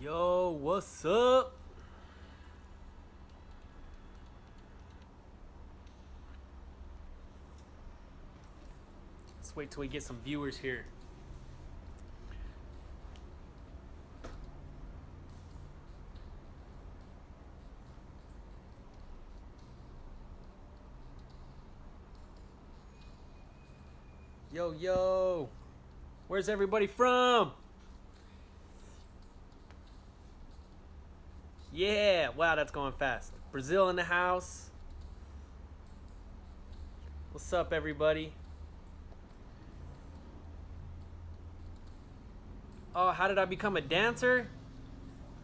Yo, what's up? Let's wait till we get some viewers here. Yo, yo. Where's everybody from? Yeah, wow, that's going fast. Brazil in the house. What's up, everybody? Oh, how did I become a dancer?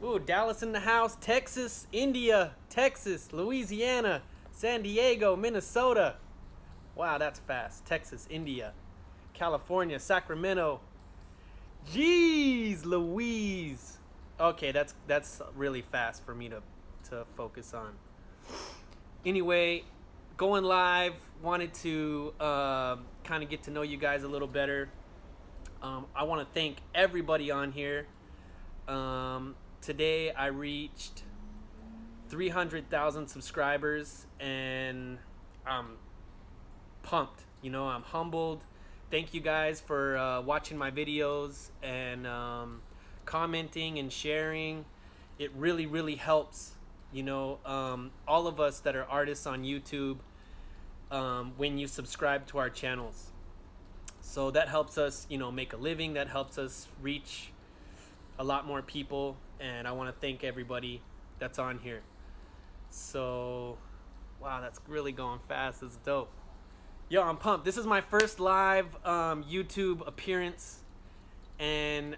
Ooh, Dallas in the house, Texas, India, Texas, Louisiana, San Diego, Minnesota. Wow, that's fast. Texas, India, California, Sacramento. Jeez, Louise. Okay, that's really fast for me to focus on. Anyway, going live. Wanted to kind of get to know you guys a little better. I want to thank everybody on here. Today I reached 300,000 subscribers, and I'm pumped. You know, I'm humbled. Thank you guys for watching my videos and commenting and sharing. It really, really helps. You know, all of us that are artists on YouTube, when you subscribe to our channels. So that helps us, you know, make a living. That helps us reach a lot more people. And I want to thank everybody that's on here. So, wow, that's really going fast. It's dope. Yo, I'm pumped. This is my first live YouTube appearance, and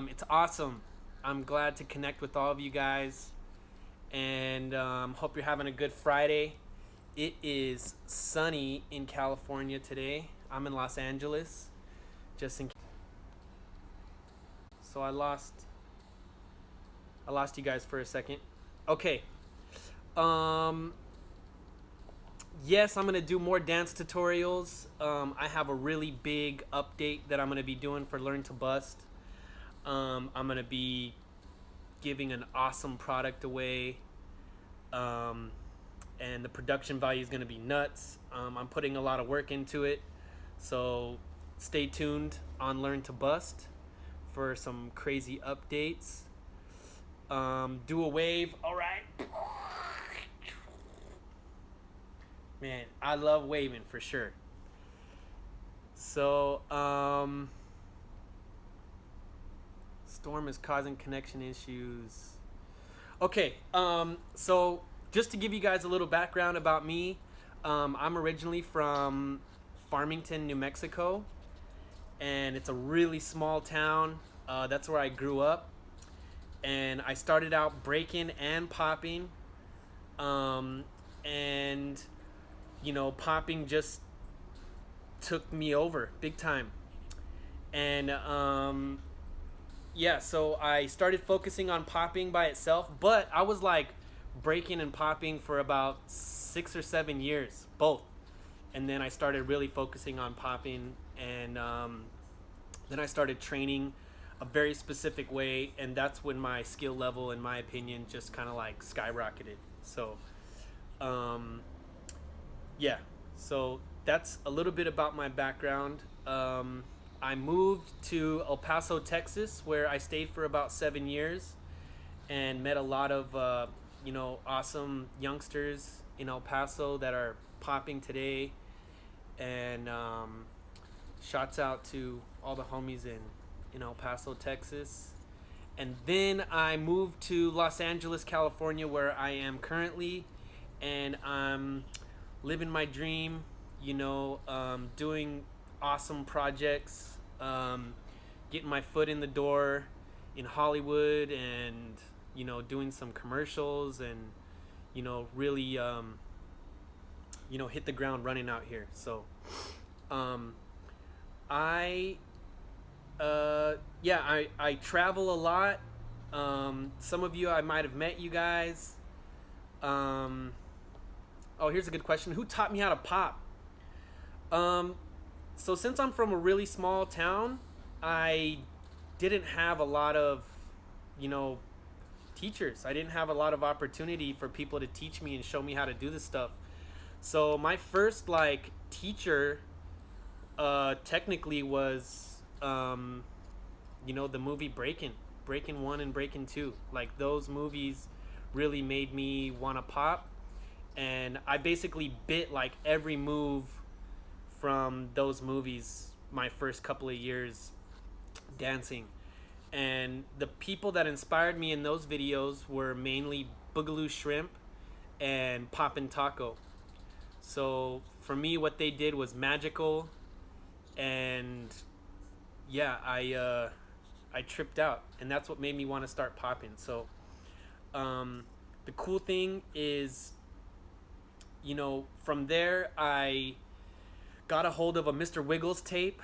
it's awesome. I'm glad to connect with all of you guys, and hope you're having a good Friday. It is sunny in California today. I'm in Los Angeles, just in case. So I lost you guys for a second. Okay. Yes, I'm gonna do more dance tutorials. I have a really big update that I'm gonna be doing for Learn to Bust. I'm gonna be giving an awesome product away, and the production value is gonna be nuts. I'm putting a lot of work into it, so stay tuned on Learn to Bust for some crazy updates. Do a wave. All right. Man, I love waving for sure. So, storm is causing connection issues. Okay, so just to give you guys a little background about me, I'm originally from Farmington, New Mexico, and it's a really small town. That's where I grew up, and I started out breaking and popping, and you know, popping just took me over big time. And yeah, so I started focusing on popping by itself, but I was like breaking and popping for about 6 or 7 years, both. And then I started really focusing on popping, and then I started training a very specific way, and that's when my skill level, in my opinion, just kind of like skyrocketed. So yeah, so that's a little bit about my background. I moved to El Paso, Texas, where I stayed for about 7 years and met a lot of you know, awesome youngsters in El Paso that are popping today. And shouts out to all the homies in El Paso, Texas. And then I moved to Los Angeles, California, where I am currently, and I'm living my dream, you know, doing awesome projects, getting my foot in the door in Hollywood, and, you know, doing some commercials, and, you know, really, you know, hit the ground running out here. So yeah, I travel a lot. Some of you, I might have met you guys. Oh, here's a good question. Who taught me how to pop? So since I'm from a really small town, I didn't have a lot of, you know, teachers. I didn't have a lot of opportunity for people to teach me and show me how to do this stuff. So my first like teacher technically was the movie Breakin' 1 and Breakin' 2. Like those movies really made me want to pop, and I basically bit like every move from those movies my first couple of years dancing. And the people that inspired me in those videos were mainly Boogaloo Shrimp and Poppin Taco. So for me, what they did was magical, and yeah, I tripped out, and that's what made me want to start popping. So the cool thing is, from there I got a hold of a Mr. Wiggles tape.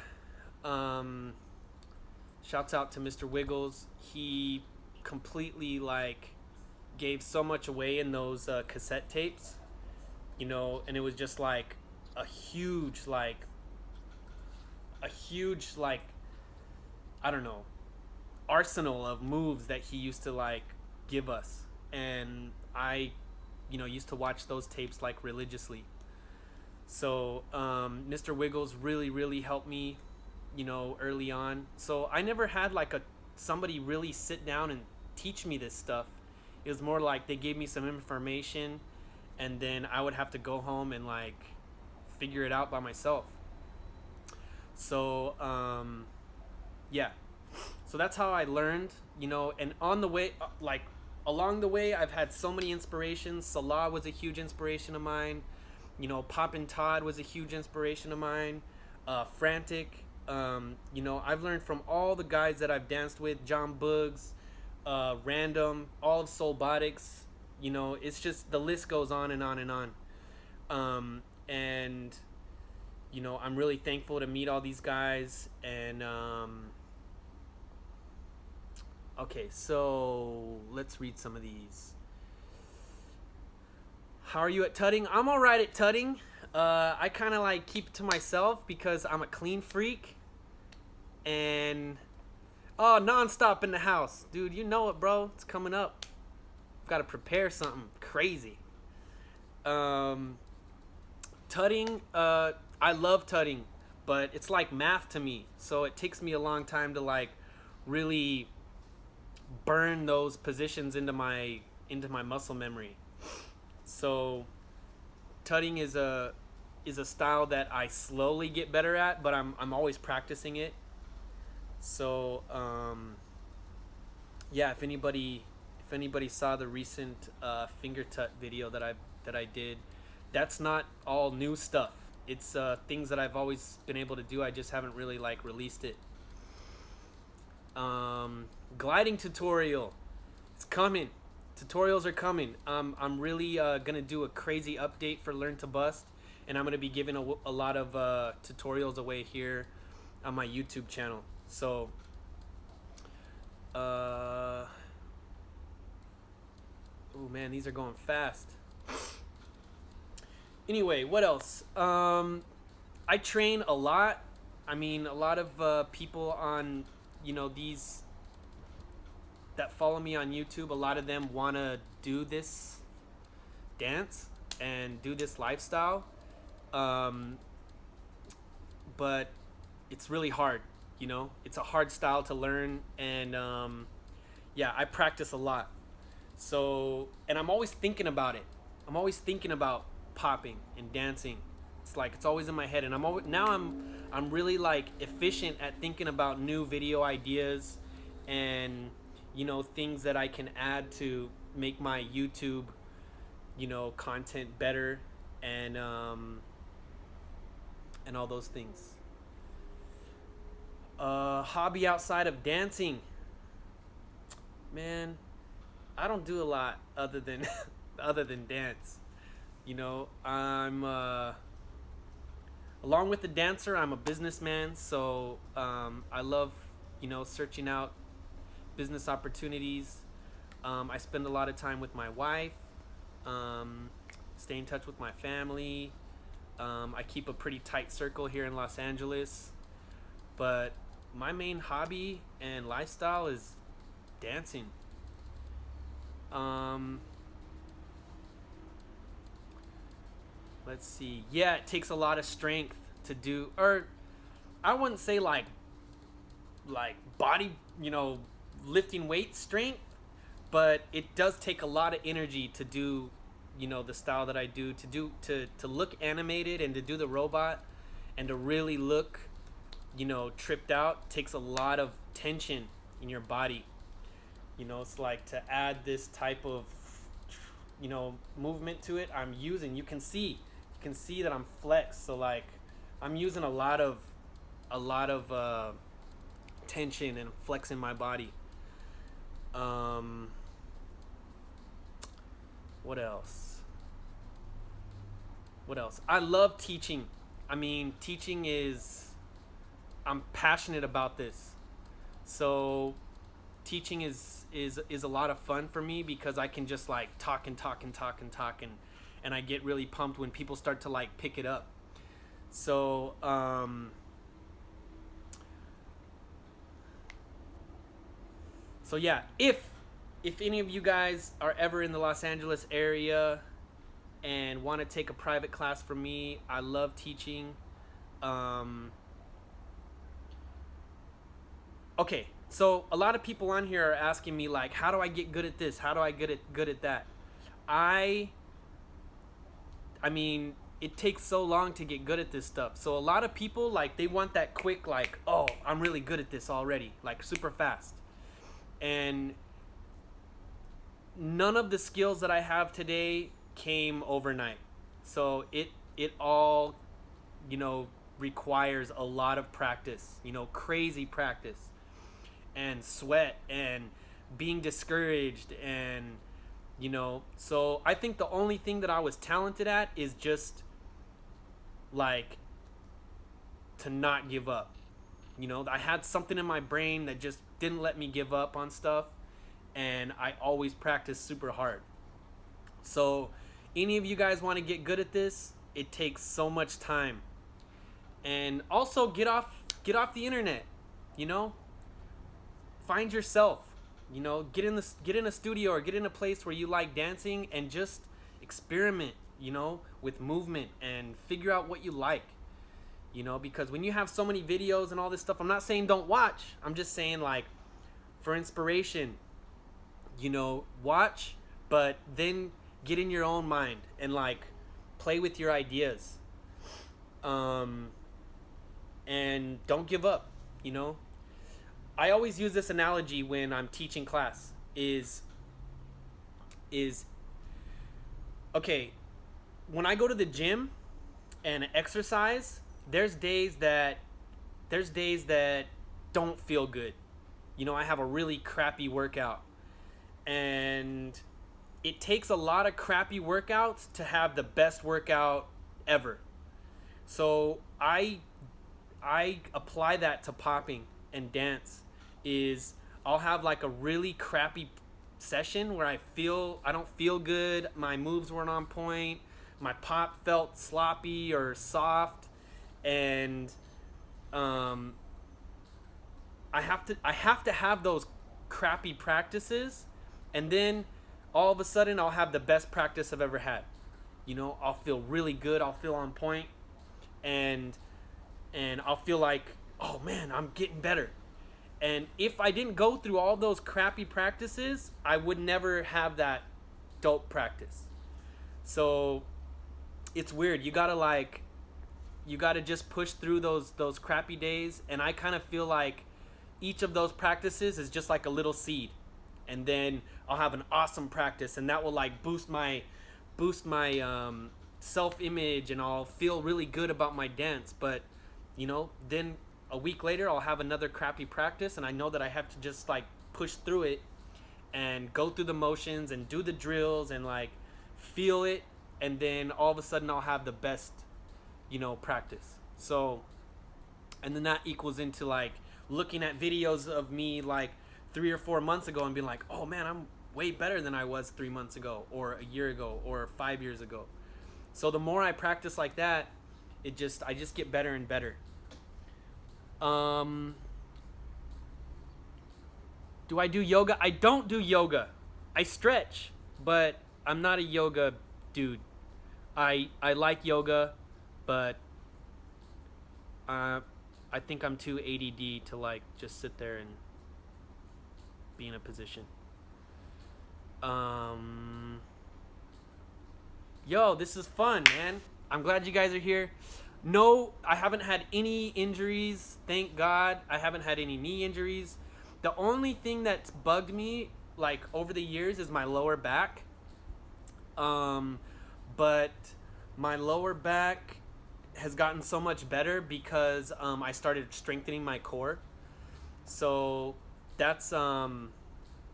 Shouts out to Mr. Wiggles. He completely like gave so much away in those cassette tapes, and it was just like a huge I don't know, arsenal of moves that he used to like give us, and I used to watch those tapes like religiously. So Mr. Wiggles really helped me early on. So I never had like somebody really sit down and teach me this stuff. It was more like they gave me some information, and then I would have to go home and like figure it out by myself. So yeah, so that's how I learned, and on the way, like along the way, I've had so many inspirations. Salah was a huge inspiration of mine. Poppin' Todd was a huge inspiration of mine. Frantic. I've learned from all the guys that I've danced with. John Boogs, Random, all of Soulbotics. It's just the list goes on and on and on. And I'm really thankful to meet all these guys. And okay, so let's read some of these. How are you at tutting? I'm all right at tutting. I kind of like keep it to myself because I'm a clean freak. And nonstop in the house, dude. You know it, bro. It's coming up. Got to prepare something crazy. Tutting. I love tutting, but it's like math to me. So it takes me a long time to like really burn those positions into my muscle memory. So tutting is a style that I slowly get better at, but I'm always practicing it. So yeah, if anybody saw the recent finger tut video that I did, that's not all new stuff. It's things that I've always been able to do. I just haven't really like released it. Gliding tutorial, it's coming. Tutorials are coming. I'm really gonna do a crazy update for Learn to Bust, and I'm gonna be giving a lot of tutorials away here on my YouTube channel. So oh man, these are going fast. Anyway, what else? I train a lot. I mean, a lot of people on these that follow me on YouTube, a lot of them want to do this dance and do this lifestyle, but it's really hard. It's a hard style to learn, and yeah, I practice a lot. So, and I'm always thinking about it. I'm always thinking about popping and dancing. It's like it's always in my head, and I'm really like efficient at thinking about new video ideas and things that I can add to make my YouTube content better, and all those things. Hobby outside of dancing, man, I don't do a lot other than dance. I'm along with the dancer, I'm a businessman, so I love searching out business opportunities. I spend a lot of time with my wife, stay in touch with my family. I keep a pretty tight circle here in Los Angeles, but my main hobby and lifestyle is dancing. Um, let's see. Yeah, it takes a lot of strength to do, or I wouldn't say like body, lifting weight strength, but it does take a lot of energy to do, the style that I do, to look animated and to do the robot and to really look, tripped out takes a lot of tension in your body. It's like to add this type of, movement to it. You can see that I'm flexed. So like, I'm using a lot of tension and flexing my body. Um, what else? What else? I love teaching. I mean, teaching is, I'm passionate about this. So teaching is a lot of fun for me because I can just like talk and talk and talk and talk, and I get really pumped when people start to like pick it up. So yeah, if any of you guys are ever in the Los Angeles area and want to take a private class from me, I love teaching. Um, okay, so a lot of people on here are asking me like, how do I get good at this? How do I get good at that? I I mean, it takes so long to get good at this stuff. So a lot of people like they want that quick like, oh, I'm really good at this already, like super fast. And none of the skills that I have today came overnight. So it all, you know, requires a lot of practice, you know, crazy practice and sweat and being discouraged and so I think the only thing that I was talented at is just like to not give up. I had something in my brain that just didn't let me give up on stuff, and I always practiced super hard. So any of you guys want to get good at this, it takes so much time. And also get off the internet, you know? Find yourself. Get in a studio or get in a place where you like dancing and just experiment, with movement and figure out what you like. Because when you have so many videos and all this stuff, I'm not saying don't watch. I'm just saying like for inspiration, watch, but then get in your own mind and like play with your ideas. And don't give up, I always use this analogy when I'm teaching class is okay, when I go to the gym and exercise, there's days that don't feel good. I have a really crappy workout, and it takes a lot of crappy workouts to have the best workout ever. So I apply that to popping and dance. Is I'll have like a really crappy session where I don't feel good, my moves weren't on point, my pop felt sloppy or soft, and I have to have those crappy practices, and then all of a sudden I'll have the best practice I've ever had. I'll feel really good, I'll feel on point, and I'll feel like, oh man, I'm getting better. And if I didn't go through all those crappy practices, I would never have that dope practice. So it's weird. You gotta just push through those crappy days. And I kind of feel like each of those practices is just like a little seed. And then I'll have an awesome practice, and that will like boost my self-image, and I'll feel really good about my dance. But then a week later I'll have another crappy practice, and I know that I have to just like push through it and go through the motions and do the drills and like feel it, and then all of a sudden I'll have the best practice. So, and then that equals into like looking at videos of me like 3 or 4 months ago and being like, oh man, I'm way better than I was 3 months ago or a year ago or 5 years ago. So the more I practice like that, I just get better and better. Do I do yoga? I don't do yoga. I stretch, but I'm not a yoga dude. I like yoga, but uh, I think I'm too ADD to like just sit there and be in a position. Um, Yo, this is fun, man. I'm glad you guys are here. No, I haven't had any injuries. Thank God. I haven't had any knee injuries. The only thing that's bugged me like over the years is my lower back. Um, but my lower back has gotten so much better because I started strengthening my core. So that's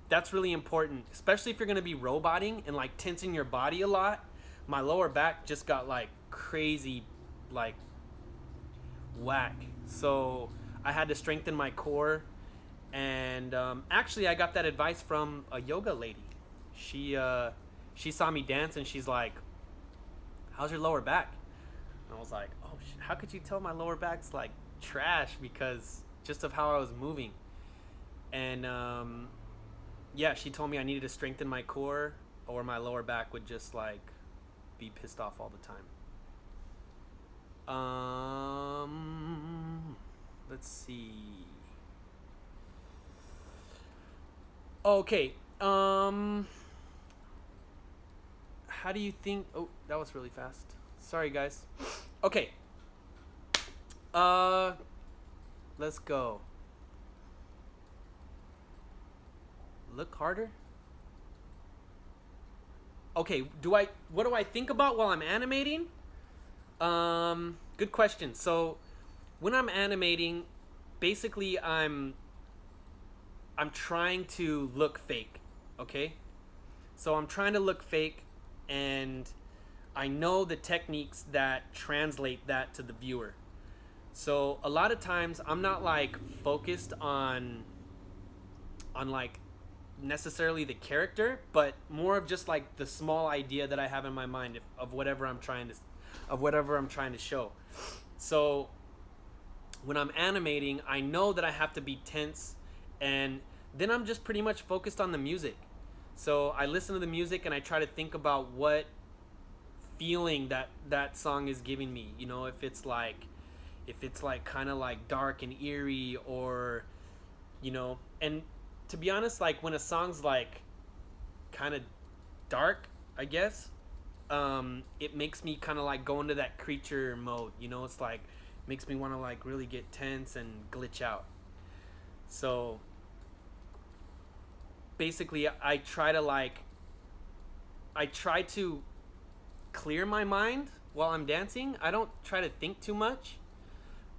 that's really important, especially if you're gonna be roboting and like tensing your body a lot. My lower back just got like crazy, like whack. So I had to strengthen my core, and actually I got that advice from a yoga lady. She saw me dance and she's like, "How's your lower back?" And I was like, "Oh, how could you tell my lower back's like trash because just of how I was moving?" And yeah, she told me I needed to strengthen my core, or my lower back would just like be pissed off all the time. Let's see. Okay. How do you think? Oh, that was really fast. Sorry, guys. Okay. Uh, let's go. Look harder. Okay. What do I think about while I'm animating? Good question. So, when I'm animating, basically I'm trying to look fake. Okay. So I'm trying to look fake, and I know the techniques that translate that to the viewer. So a lot of times I'm not like focused on like necessarily the character, but more of just like the small idea that I have in my mind of whatever I'm trying to show. So when I'm animating, I know that I have to be tense, and then I'm just pretty much focused on the music. So I listen to the music and I try to think about what feeling that song is giving me. You know, if it's like kind of like dark and eerie, or you know, and to be honest, like when a song's like kind of dark, I guess, it makes me kind of like go into that creature mode. You know, it's like makes me want to like really get tense and glitch out. So basically, I try to clear my mind while I'm dancing. I don't try to think too much.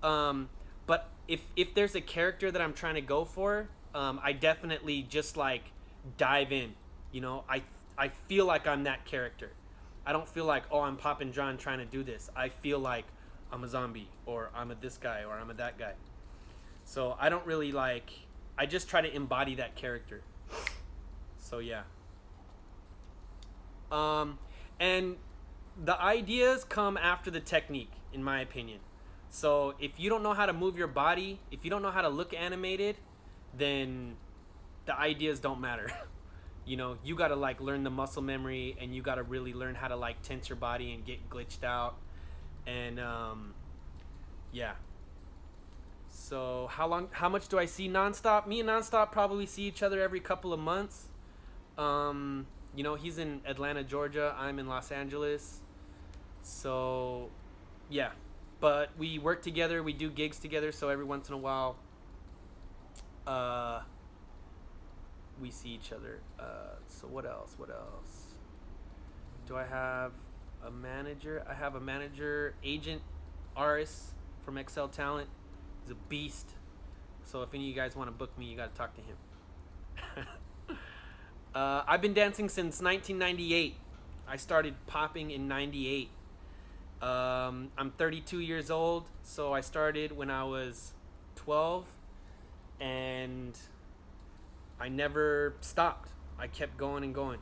But if there's a character that I'm trying to go for, I definitely just like dive in. You know, I feel like I'm that character. I don't feel like, oh, I'm Poppin John trying to do this. I feel like I'm a zombie, or I'm a this guy, or I'm a that guy. So I don't really like. I just try to embody that character. So yeah. And the ideas come after the technique, in my opinion. So if you don't know how to move your body, if you don't know how to look animated, then the ideas don't matter. You know, you gotta like learn the muscle memory, and you gotta really learn how to like tense your body and get glitched out. And yeah. So how much do I see Nonstop? Me and Nonstop probably see each other every couple of months. You know, he's in Atlanta, Georgia. I'm in Los Angeles. So, yeah. But we work together. We do gigs together. So every once in a while, we see each other. So what else? What else? Do I have a manager? I have a manager, Agent Aris from XL Talent. He's a beast. So if any of you guys want to book me, you got to talk to him. I've been dancing since 1998. I started popping in 98. I'm 32 years old, so I started when I was 12, and I never stopped. I kept going and going.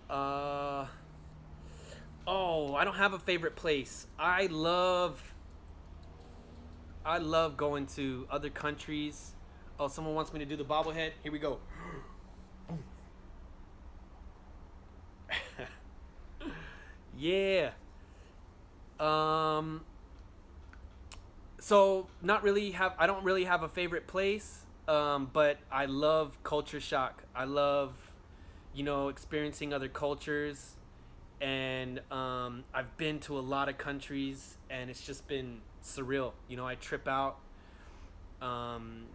Oh, I don't have a favorite place. I love going to other countries. Oh, someone wants me to do the bobblehead. Here we go. Yeah. Um. So not really have I don't really have a favorite place. But I love culture shock. I love, experiencing other cultures, and I've been to a lot of countries, and it's just been surreal. I trip out. Um,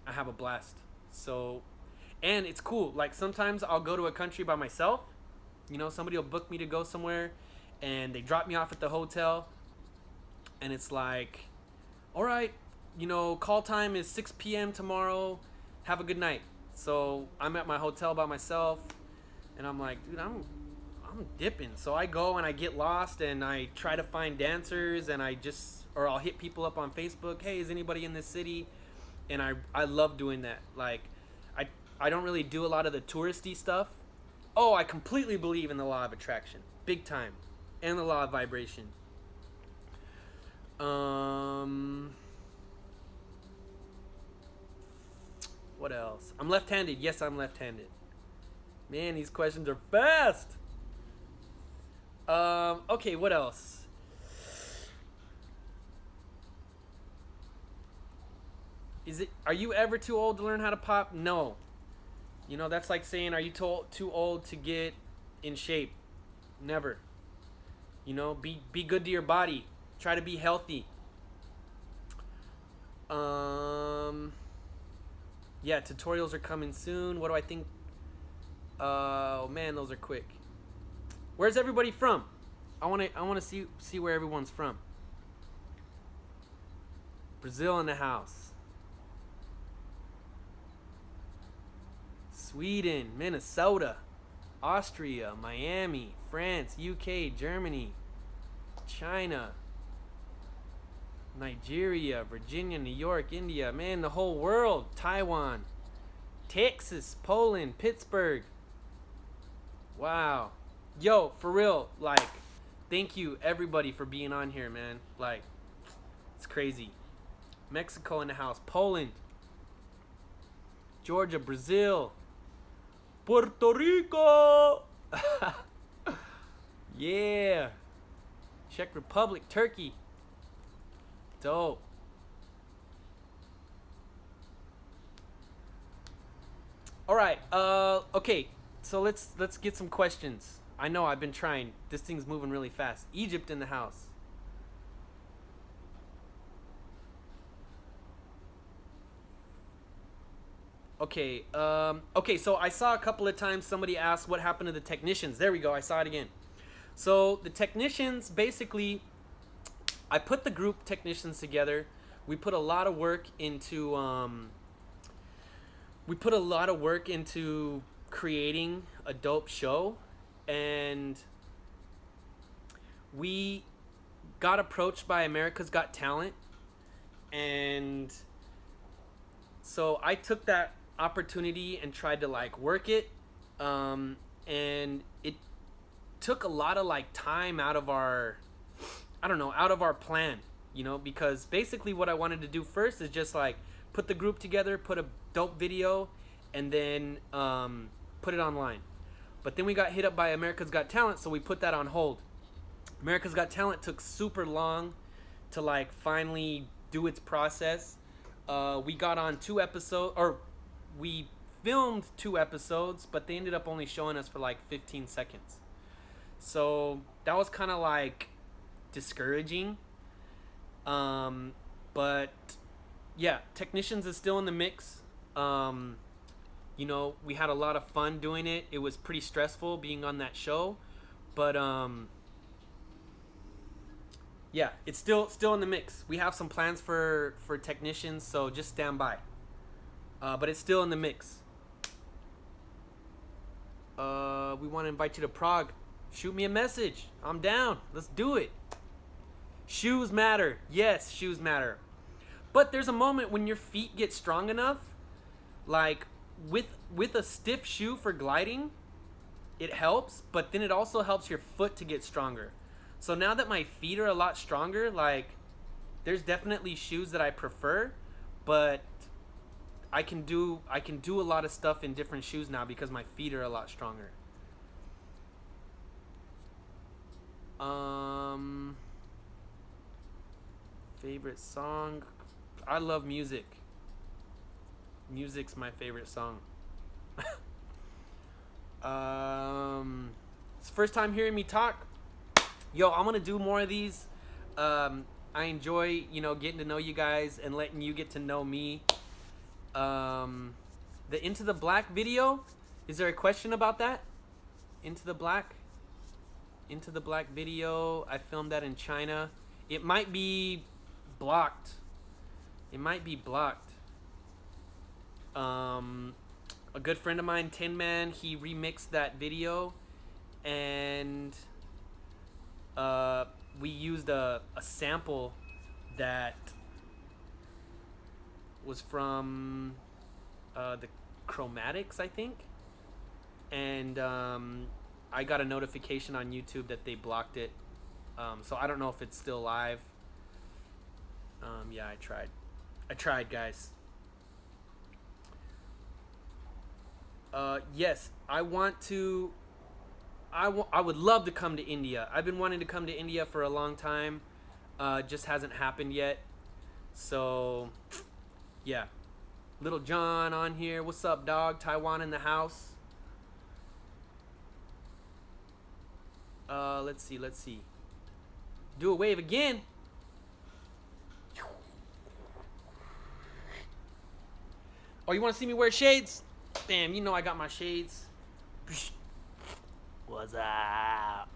I have a blast. So, and it's cool. Like sometimes I'll go to a country by myself. Somebody will book me to go somewhere, and they drop me off at the hotel, and it's like, all right, call time is 6 p.m. tomorrow. Have a good night. So I'm at my hotel by myself, and I'm like, dude, I'm dipping. So I go and I get lost, and I try to find dancers, and or I'll hit people up on Facebook. Hey, is anybody in this city? And I love doing that. Like, I don't really do a lot of the touristy stuff. Oh, I completely believe in the law of attraction, big time, and the law of vibration. What else? I'm left-handed. Yes, I'm left-handed. Man, these questions are fast. Okay, what else? Are you ever too old to learn how to pop? No. That's like saying, are you too old to get in shape? Never. Be good to your body. Try to be healthy. Yeah, tutorials are coming soon. What do I think? Oh man, those are quick. Where's everybody from? I want to see where everyone's from. Brazil in the house. Sweden, Minnesota, Austria, Miami, France, UK, Germany, China, Nigeria, Virginia, New York, India, man, the whole world, Taiwan, Texas, Poland, Pittsburgh. Wow. Yo, for real, like, thank you everybody for being on here, man. Like, it's crazy. Mexico in the house, Poland, Georgia, Brazil, Puerto Rico. Yeah. Czech Republic, Turkey. Dope. All right. Okay. So let's get some questions. I know I've been trying. This thing's moving really fast. Egypt in the house. Okay. Okay. So I saw a couple of times somebody asked what happened to the technicians. There we go. I saw it again. So the technicians, basically, I put the group technicians together. We put a lot of work into creating a dope show, and we got approached by America's Got Talent, and so I took that opportunity and tried to like work it, and it took a lot of like time out of our plan, because basically what I wanted to do first is just like put the group together, put a dope video, and then put it online. But then we got hit up by America's Got Talent, so we put that on hold. America's Got Talent took super long to like finally do its process. We got on 2 episodes, or we filmed 2 episodes, but they ended up only showing us for like 15 seconds. So that was kind of like discouraging. But yeah, Technicians is still in the mix. We had a lot of fun doing it. It was pretty stressful being on that show, but yeah, it's still in the mix. We have some plans for Technicians, so just stand by. But it's still in the mix. We want to invite you to Prague. Shoot me a message. I'm down. Let's do it. Shoes matter. Yes, shoes matter. But there's a moment when your feet get strong enough, like with a stiff shoe for gliding, it helps, but then it also helps your foot to get stronger. So now that my feet are a lot stronger, like there's definitely shoes that I prefer, but I can do a lot of stuff in different shoes now because my feet are a lot stronger. Um, favorite song? I love music. Music's my favorite song. It's the first time hearing me talk. Yo, I'm gonna do more of these. I enjoy, getting to know you guys and letting you get to know me. The Into the Black video. Is there a question about that? Into the Black? Into the Black video. I filmed that in China. It might be blocked. It might be blocked. A good friend of mine, Tin Man, he remixed that video, and we used a sample that was from the Chromatics, I think, and I got a notification on YouTube that they blocked it, so I don't know if it's still live. Yeah, I tried, guys. Yes, I want to. I would love to come to India. I've been wanting to come to India for a long time. Just hasn't happened yet. So, yeah. Little John on here. What's up, dog? Taiwan in the house. Let's see. Do a wave again. Oh, you want to see me wear shades? Damn, I got my shades. What's up?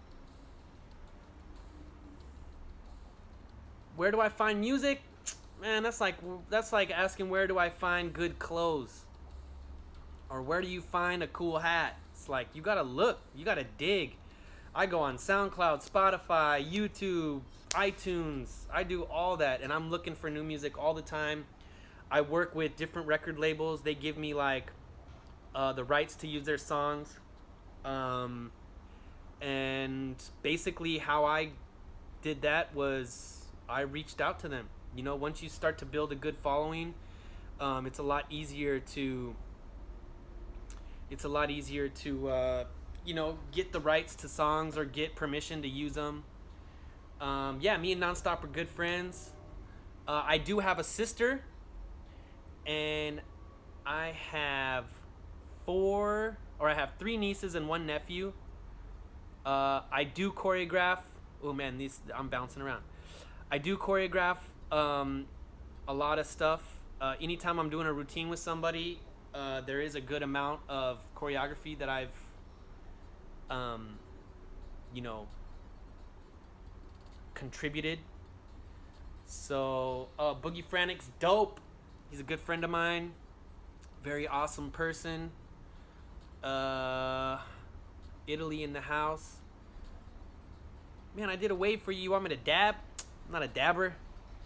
Where do I find music? Man, that's like asking where do I find good clothes? Or where do you find a cool hat? It's like you gotta look, you gotta dig. I go on SoundCloud, Spotify, YouTube, iTunes. I do all that, and I'm looking for new music all the time. I work with different record labels. They give me like the rights to use their songs. And basically how I did that was I reached out to them. Once you start to build a good following, it's a lot easier to get the rights to songs or get permission to use them. Yeah, me and Nonstop are good friends. I do have a sister, and I have three nieces and one nephew. I do choreograph. Oh man, I'm bouncing around. I do choreograph a lot of stuff. Anytime I'm doing a routine with somebody, there is a good amount of choreography that I've, contributed. So, Boogie Frantic's dope. He's a good friend of mine. Very awesome person. Italy in the house. Man, I did a wave for you. You want me to dab? I'm not a dabber.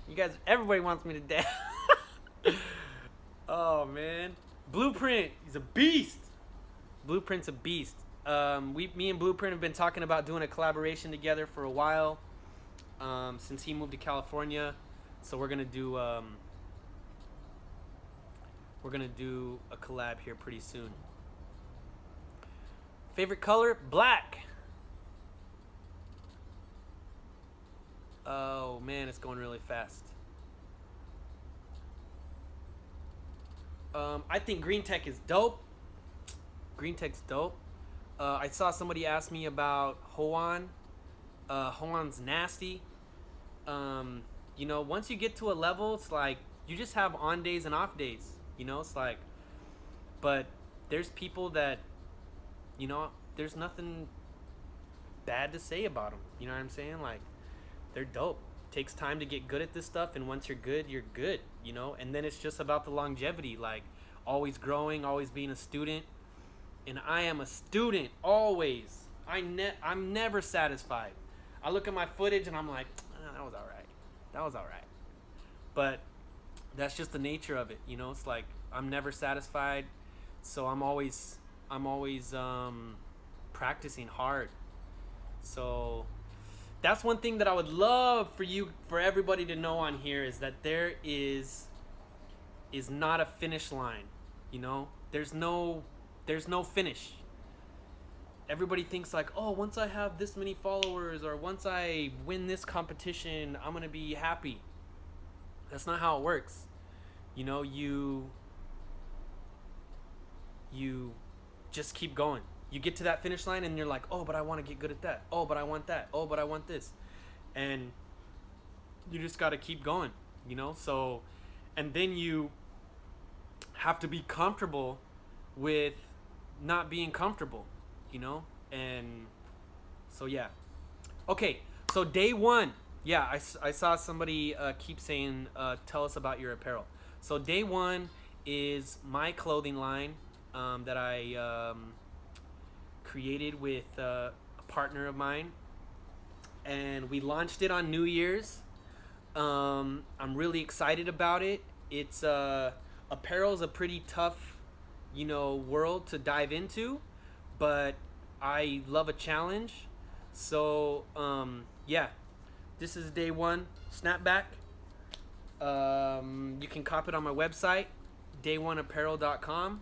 You guys, everybody wants me to dab. Oh, man. Blueprint. He's a beast. Blueprint's a beast. Me and Blueprint have been talking about doing a collaboration together for a while. Since he moved to California. So we're gonna do a collab here pretty soon. Favorite color? Black. Oh man, it's going really fast. I think Green Tech is dope. Green Tech's dope. I saw somebody ask me about Hoan. Hoan's nasty. Once you get to a level, it's like you just have on days and off days. It's like, but there's people that, there's nothing bad to say about them. You know what I'm saying? Like, they're dope. Takes time to get good at this stuff, and once you're good, and then it's just about the longevity, like always growing, always being a student. And I am a student always. I'm never satisfied. I look at my footage and I'm like, that was all right. But that's just the nature of it, it's like I'm never satisfied, so I'm always practicing hard. So that's one thing that I would love for everybody to know on here, is that there is not a finish line. There's no finish. everybody thinks like, oh, once I have this many followers or once I win this competition, I'm gonna be happy. That's not how it works. You know, you just keep going. You get to that finish line and you're like, oh, but I want to get good at that. Oh, but I want that. Oh, but I want this. And you just got to keep going, you know? So, and then you have to be comfortable with not being comfortable, you know? And so, yeah. Okay, so day one. Yeah, I saw somebody keep saying, tell us about your apparel. So, day one is my clothing line that I created with a partner of mine, and we launched it on New Year's. I'm really excited about it. It's apparel is a pretty tough, you know, world to dive into, but I love a challenge. So yeah, this is day one snapback. You can cop it on my website, day1apparel.com.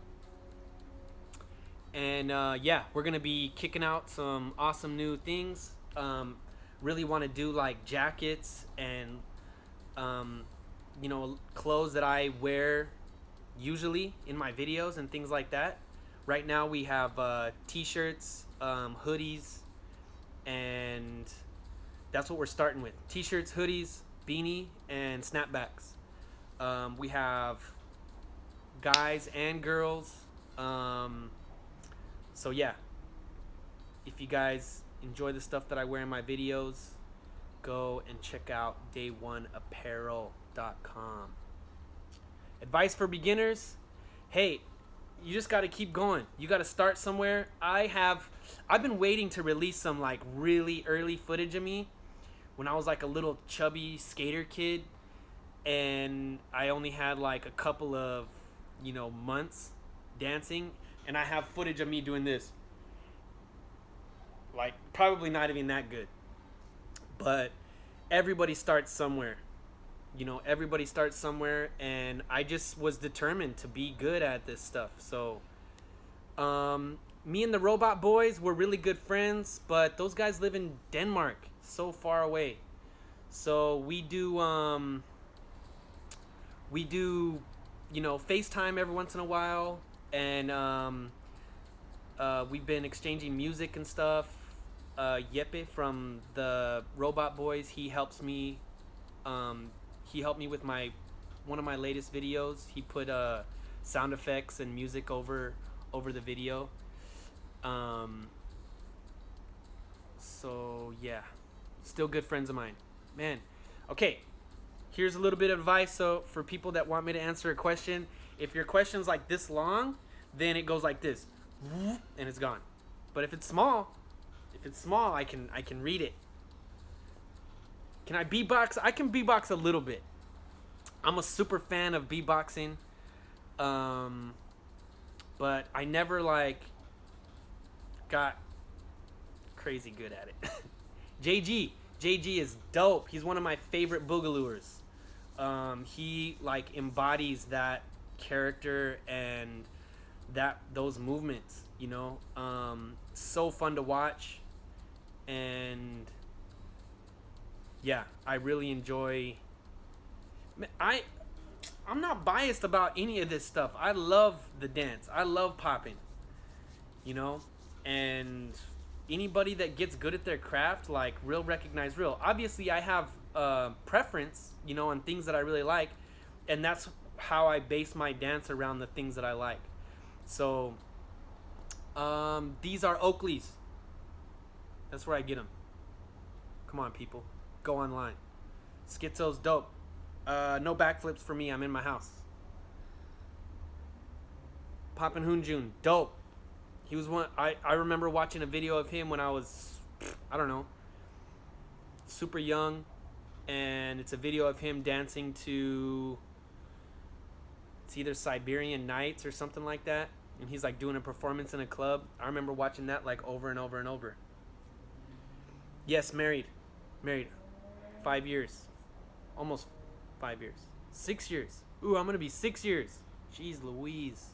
And yeah, we're gonna be kicking out some awesome new things. Really want to do like jackets and you know, clothes that I wear usually in my videos and things like that. Right now we have t-shirts, hoodies, and that's what we're starting with. T-shirts, hoodies, beanie, and snapbacks. We have guys and girls. So yeah, if you guys enjoy the stuff that I wear in my videos, go and check out day1apparel.com. Advice for beginners: hey, you just got to keep going. You got to start somewhere. I've been waiting to release some like really early footage of me when I was like a little chubby skater kid, and I only had like a couple of, you know, months dancing, and I have footage of me doing this. Like, probably not even that good. But everybody starts somewhere. You know, everybody starts somewhere, and I just was determined to be good at this stuff. So, me and the Robot Boys were really good friends, but those guys live in Denmark, so far away. So we do, you know, FaceTime every once in a while, and we've been exchanging music and stuff. Yeppe from the Robot Boys, he helps me. He helped me with one of my latest videos. He put sound effects and music over the video. So yeah, still good friends of mine, man. Okay, here's a little bit of advice. So for people that want me to answer a question, if your question's like this long, then it goes like this, and it's gone. But if it's small, I can read it. Can I beatbox? I can beatbox a little bit. I'm a super fan of beatboxing, but I never like got crazy good at it. JG is dope. He's one of my favorite boogalooers. He like embodies that character and those movements, you know. So fun to watch, and yeah, I really enjoy. I'm not biased about any of this stuff. I love the dance. I love popping, you know, and anybody that gets good at their craft, like real recognize real. Obviously, I have preference, you know, on things that I really like, and that's how I base my dance around the things that I like. So these are Oakleys. That's where I get them. Come on, people, go online. Schizo's dope. No backflips for me. I'm in my house. Poppinjohnsbk, dope. He was one. I remember watching a video of him when I was, I don't know, super young, and it's a video of him dancing to, it's either Siberian Nights or something like that, and he's like doing a performance in a club. I remember watching that like over and over and over. Yes, married. 5 years, almost 5 years, 6 years. Ooh, I'm gonna be 6 years. Jeez Louise.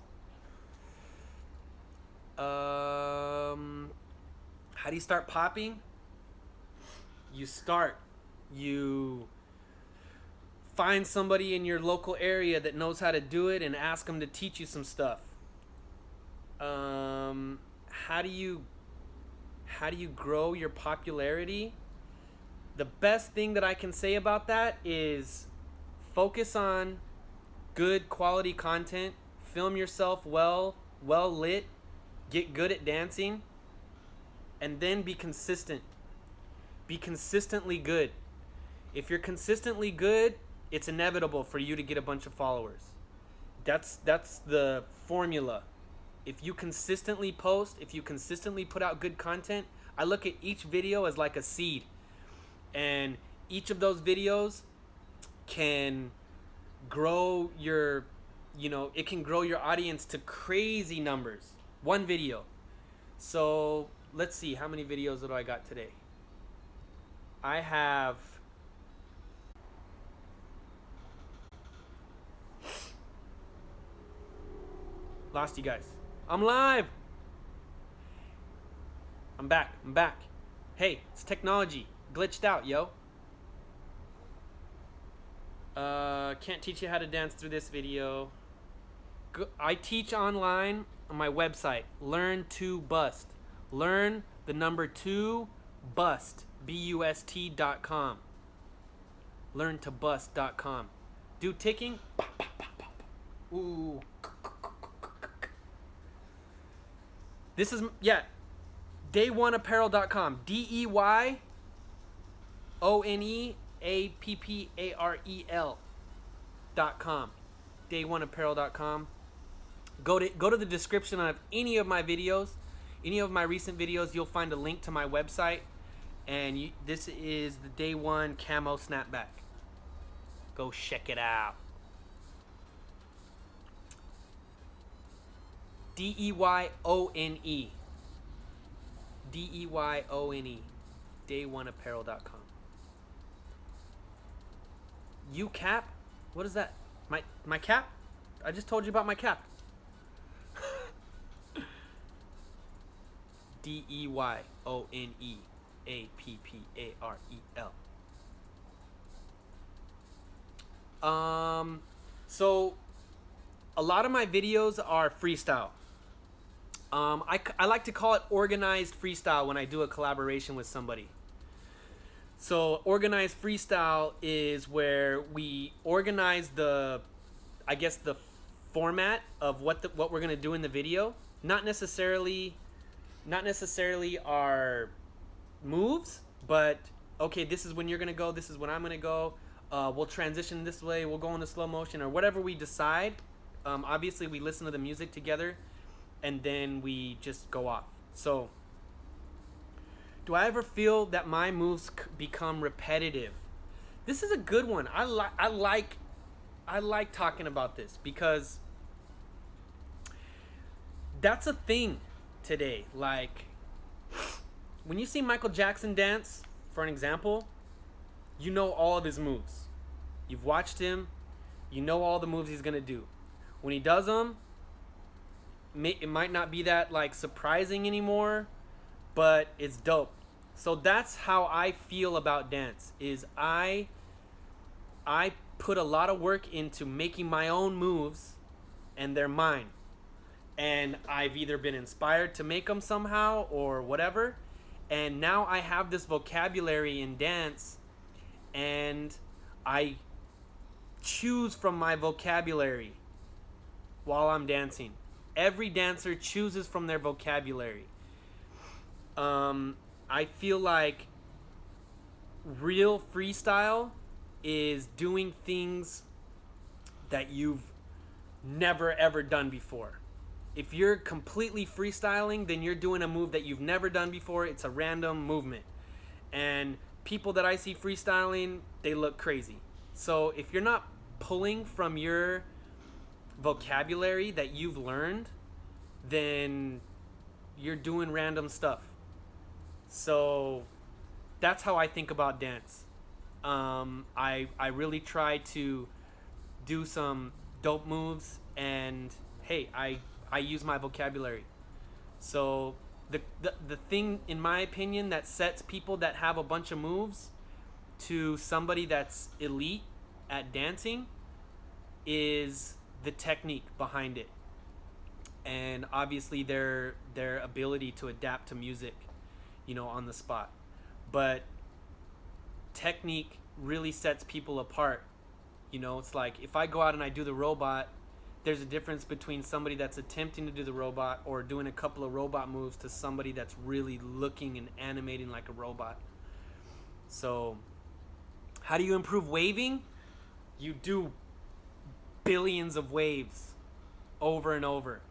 How do you start popping? You find somebody in your local area that knows how to do it and ask them to teach you some stuff. How do you grow your popularity? The best thing that I can say about that is focus on good quality content, film yourself well lit, get good at dancing, and then be consistent. Be consistently good. If you're consistently good, it's inevitable for you to get a bunch of followers. That's the formula. If you consistently post, if you consistently put out good content, I look at each video as like a seed. And each of those videos can grow your, it can grow your audience to crazy numbers. One video. So let's see, how many videos do I got today? I have lost you guys. I'm live. I'm back. Hey, it's technology. Glitched out, yo. Can't teach you how to dance through this video. I teach online on my website. Learn to Bust. Learn the number 2 Bust. BUST.com. LearnToBust.com. Do ticking. Ooh. This is, day1apparel.com. DEYONEAPPAREL.com. day1apparel.com. Go to the description of any of my videos, any of my recent videos. You'll find a link to my website, and this is the Day One camo snapback. Go check it out. DEYONE. DEYONE. day1apparel.com. You cap? What is that? My cap? I just told you about my cap. DEYONEAPPAREL. So a lot of my videos are freestyle. I like to call it organized freestyle when I do a collaboration with somebody. So organized freestyle is where we organize the format of what we're gonna do in the video. Not necessarily our moves, but okay, this is when you're gonna go, this is when I'm gonna go. We'll transition this way, we'll go into slow motion, or whatever we decide. Obviously, we listen to the music together, and then we just go off. So, do I ever feel that my moves become repetitive? This is a good one. I like talking about this because that's a thing today. Like, when you see Michael Jackson dance, for an example, you know all of his moves. You've watched him, you know all the moves he's gonna do. When he does them, it might not be that like surprising anymore, but it's dope. So that's how I feel about dance. Is I put a lot of work into making my own moves, and they're mine. And I've either been inspired to make them somehow or whatever. And now I have this vocabulary in dance, and I choose from my vocabulary while I'm dancing. Every dancer chooses from their vocabulary. I feel like real freestyle is doing things that you've never ever done before. If you're completely freestyling, then you're doing a move that you've never done before. It's a random movement. And people that I see freestyling, they look crazy. So if you're not pulling from your vocabulary that you've learned, then you're doing random stuff. So that's how I think about dance. I really try to do some dope moves, and hey, I use my vocabulary. So The thing, in my opinion, that sets people that have a bunch of moves to somebody that's elite at dancing is the technique behind it, and obviously their ability to adapt to music, on the spot. But technique really sets people apart. It's like if I go out and I do the robot, there's a difference between somebody that's attempting to do the robot or doing a couple of robot moves to somebody that's really looking and animating like a robot. So, how do you improve waving? You do billions of waves over and over.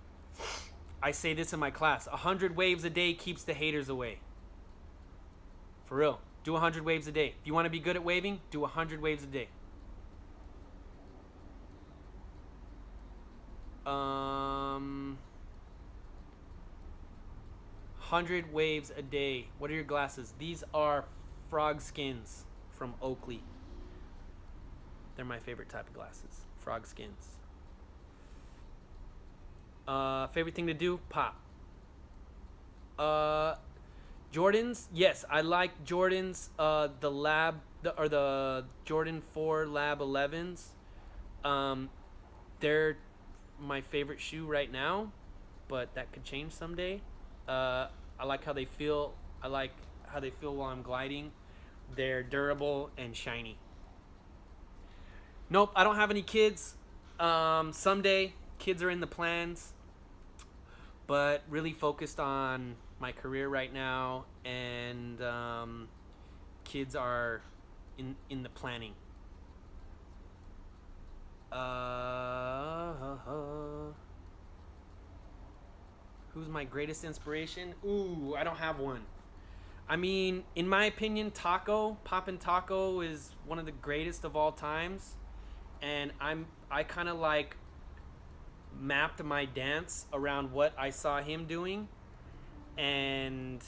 I say this in my class: 100 waves a day keeps the haters away. For real. Do 100 waves a day. If you want to be good at waving, do 100 waves a day. 100 waves a day. What are your glasses? These are frog skins from Oakley. They're my favorite type of glasses. Frog skins. Favorite thing to do? Pop. Jordans? Yes, I like Jordans. The Jordan 4 Lab 11s. They're my favorite shoe right now, but that could change someday. I like how they feel. I like how they feel while I'm gliding. They're durable and shiny. Nope, I don't have any kids. Someday, kids are in the plans, but really focused on my career right now, and kids are in the planning. Who's my greatest inspiration? Ooh, I don't have one. I mean, in my opinion, Poppin Taco is one of the greatest of all times, and I kind of like mapped my dance around what I saw him doing, and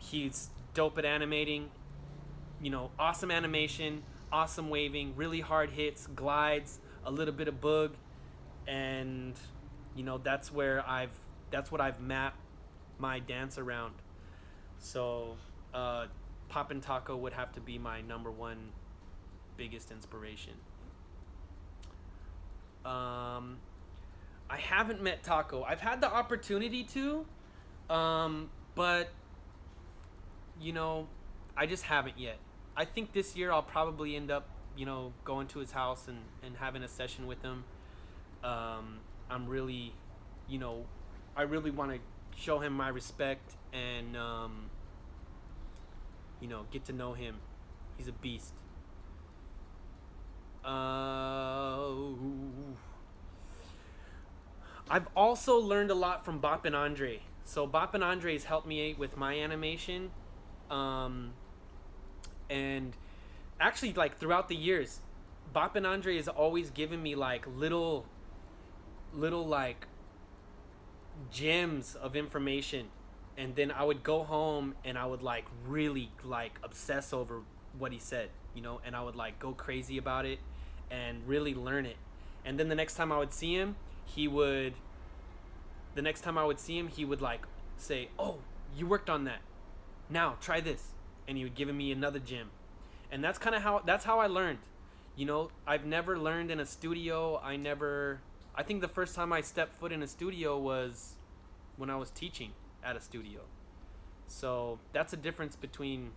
he's dope at animating. Awesome animation, awesome waving, really hard hits, glides, a little bit of boog, and that's what I've mapped my dance around. So, Poppin Taco would have to be my number one biggest inspiration. I haven't met Taco. I've had the opportunity to, but I just haven't yet. I think this year I'll probably end up, going to his house and having a session with him. I'm really, I really want to show him my respect and, get to know him. He's a beast. I've also learned a lot from Bop and Andre. So Bop and Andre has helped me with my animation. And actually, like, throughout the years, Bop and Andre has always given me like little like gems of information, and then I would go home and I would like really like obsess over what he said, and I would like go crazy about it and really learn it. And then the next time I would see him, he would like say, "Oh, you worked on that. Now try this." And he would give me another gem. And that's how I learned. I've never learned in a studio. I think the first time I stepped foot in a studio was when I was teaching at a studio. So that's a difference between,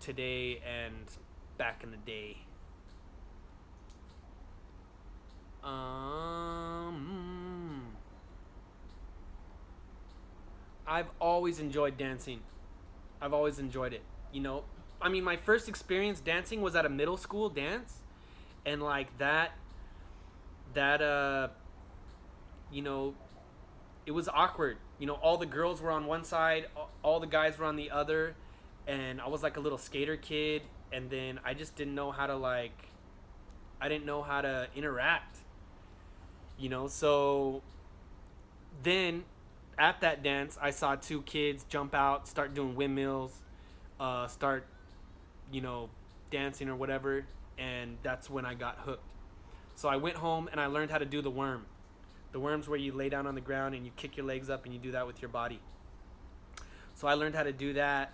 today and back in the day. I've always enjoyed dancing. I've always enjoyed it. My first experience dancing was at a middle school dance, and like that it was awkward. All the girls were on one side, all the guys were on the other, and I was like a little skater kid, and then I just didn't know how to interact. So then at that dance, I saw two kids jump out, start doing windmills, start, dancing or whatever, and that's when I got hooked. So I went home and I learned how to do the worm. The worms where you lay down on the ground and you kick your legs up and you do that with your body. So I learned how to do that,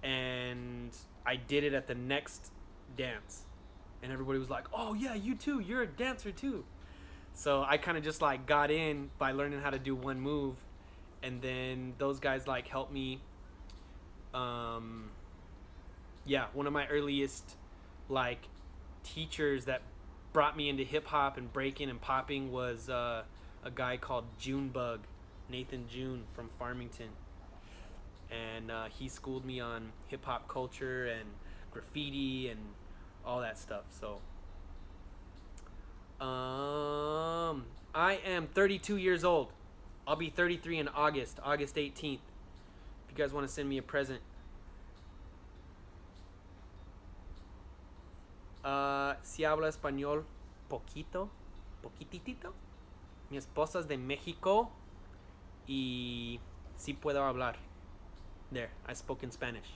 and I did it at the next dance. And everybody was like, oh yeah, you too, you're a dancer too. So I kind of just like got in by learning how to do one move, and then those guys like helped me. Yeah, one of my earliest like teachers that brought me into hip hop and breaking and popping was a guy called Junebug, Nathan June from Farmington, and he schooled me on hip hop culture and graffiti and all that stuff. So I am 32 years old. I'll be 33 in August 18th. If you guys want to send me a present. Si habla español poquito, poquitito. Mi esposa es de México y sí puedo hablar. There, I spoke in Spanish.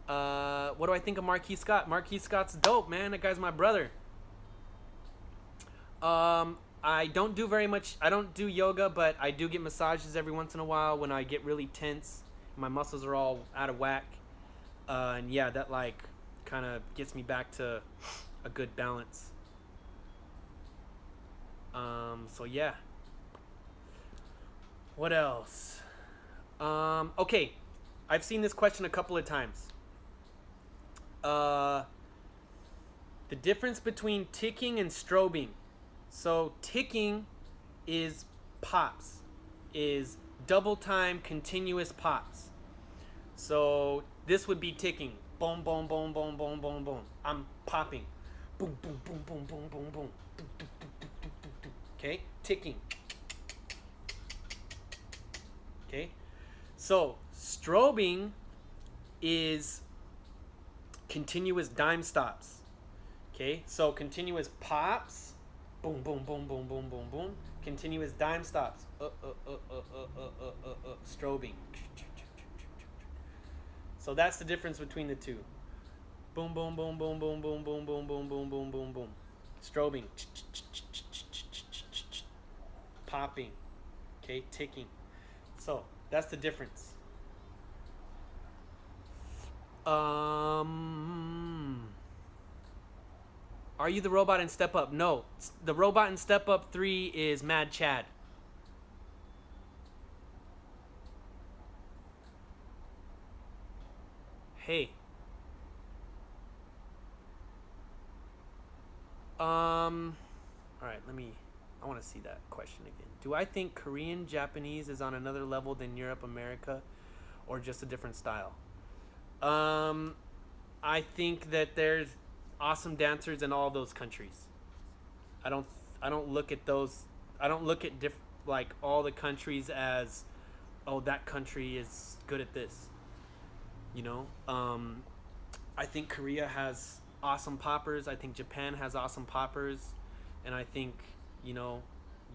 What do I think of Marquis Scott? Marquis Scott's dope, man. That guy's my brother. I don't do very much. I don't do yoga, but I do get massages every once in a while when I get really tense. My muscles are all out of whack. And yeah, that like kind of gets me back to a good balance. So yeah. What else? Okay. I've seen this question a couple of times. The difference between ticking and strobing. So ticking is pops, is double time continuous pops. So this would be ticking. Boom, boom, boom, boom, boom, boom, boom. I'm popping. Boom, boom, boom, boom, boom, boom, boom. Okay, ticking. Okay, so strobing is continuous dime stops. Okay, so continuous pops. Boom, boom, boom, boom, boom, boom, boom. Continuous dime stops. Strobing. So that's the difference between the two. Boom, boom, boom, boom, boom, boom, boom, boom, boom, boom, boom, boom, boom. Strobing. Popping. Okay, ticking. So that's the difference. Are you the robot in Step Up? No. The robot in Step Up 3 is Mad Chad. Hey. Alright, I want to see that question again. Do I think Korean Japanese is on another level than Europe, America, or just a different style? I think that there's awesome dancers in all those countries. I don't look at those. I don't look at like all the countries as, oh, that country is good at this. You know, I think Korea has awesome poppers. I think Japan has awesome poppers, and I think, you know,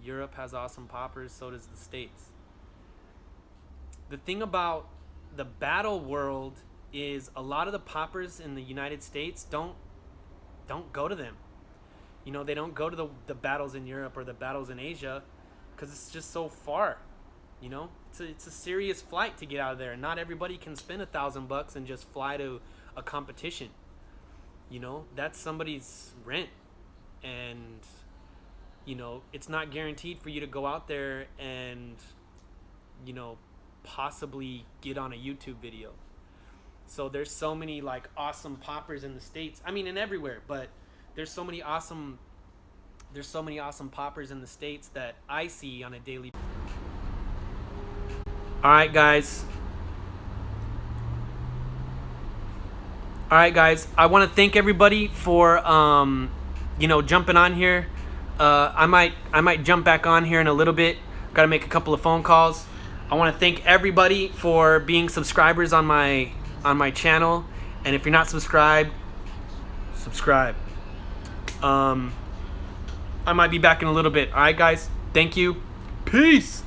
Europe has awesome poppers. So does the States. The thing about the battle world is a lot of the poppers in the United States don't go to them. You know, they don't go to the battles in Europe or the battles in Asia because it's just so far. You know, it's a serious flight to get out of there. Not everybody can spend $1,000 and just fly to a competition. You know, that's somebody's rent, and you know, it's not guaranteed for you to go out there and, you know, possibly get on a YouTube video. So there's so many like awesome poppers in the States. I mean, in everywhere, but there's so many awesome poppers in the States that I see on a daily. All right, guys. I want to thank everybody for you know, jumping on here. I might jump back on here in a little bit. Got to make a couple of phone calls. I want to thank everybody for being subscribers on my channel, and if you're not subscribed, subscribe. I might be back in a little bit. All right, guys. Thank you. Peace.